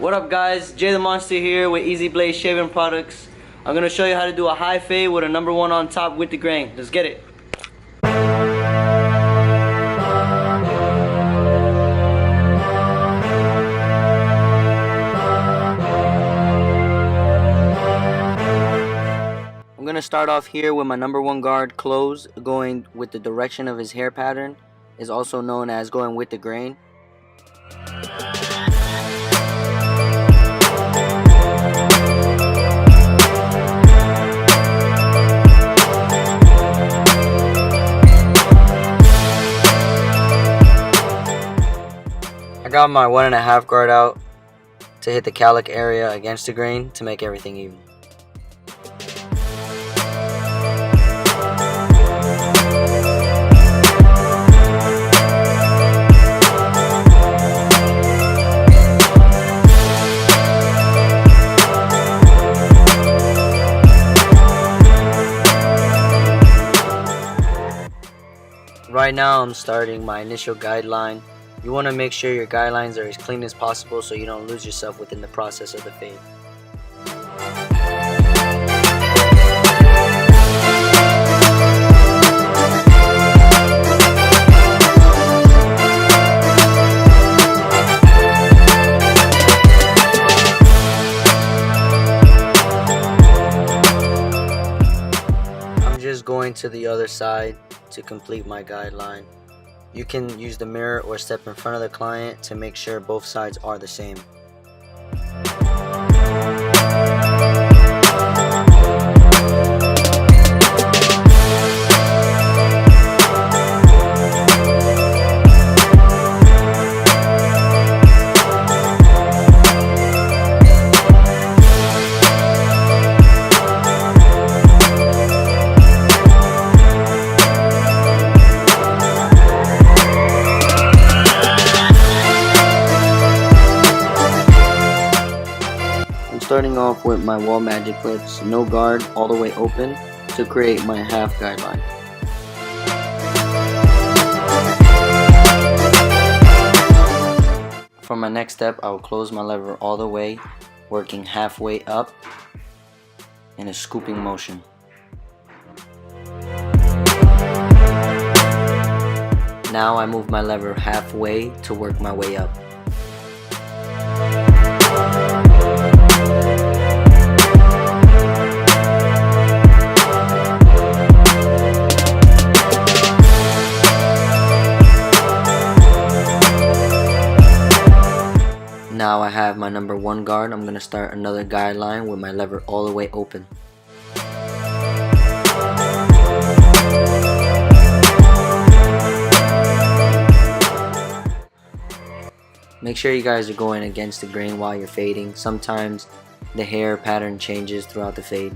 What up guys, Jay the Monster here with Easy Blaze Shaving Products. I'm going to show you how to do a high fade with a number one on top with the grain. Let's get it. I'm going to start off here with my number one guard closed, going with the direction of his hair pattern, is also known as going with the grain. I got my 1.5 guard out to hit the cowlick area against the grain to make everything even. Right now I'm starting my initial guideline. You want to make sure your guidelines are as clean as possible so you don't lose yourself within the process of the fade. I'm just going to the other side to complete my guideline. You can use the mirror or step in front of the client to make sure both sides are the same. Starting off with my wall magic clips, no guard, all the way open to create my half guideline. For my next step, I will close my lever all the way, working halfway up in a scooping motion. Now I move my lever halfway to work my way up. Now I have my number one guard. I'm going to start another guideline with my lever all the way open. Make sure you guys are going against the grain while you're fading. Sometimes the hair pattern changes throughout the fade.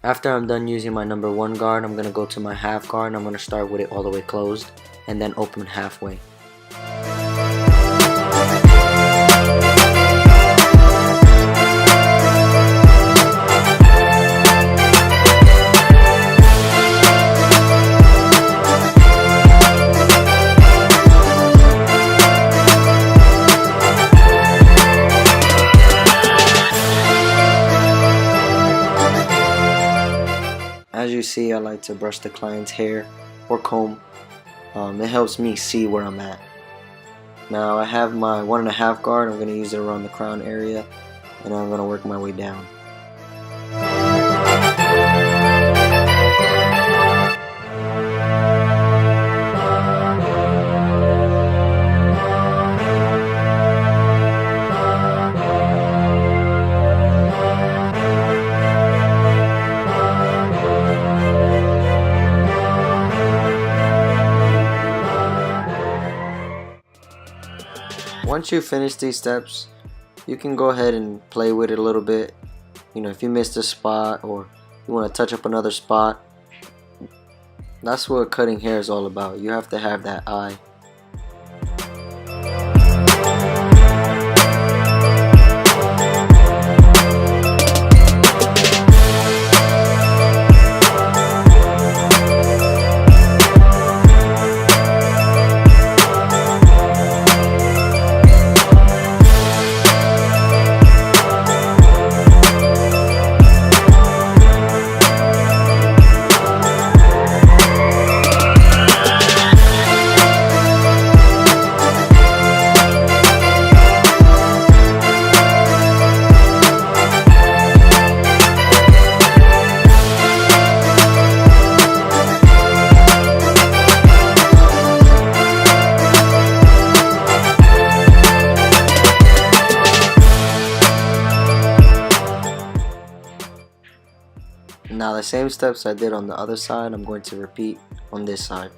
After I'm done using my number one guard, I'm going to go to my half guard and I'm going to start with it all the way closed and then open halfway. As you see, I like to brush the client's hair or comb. It helps me see where I'm at. Now I have my 1.5 guard. I'm going to use it around the crown area and I'm going to work my way down. Once you finish these steps, you can go ahead and play with it a little bit. You know, if you missed a spot or you want to touch up another spot, that's what cutting hair is all about. You have to have that eye. the same steps I did on the other side, I'm going to repeat on this side.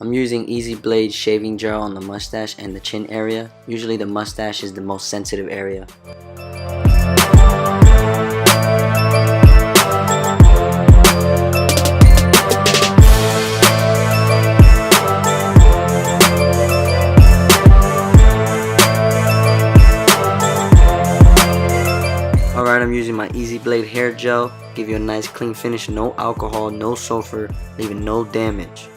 I'm using Easy Blade shaving gel on the mustache and the chin area. Usually the mustache is the most sensitive area. Alright, I'm using my Easy Blade hair gel. Give you a nice clean finish, no alcohol, no sulfur, leaving no damage.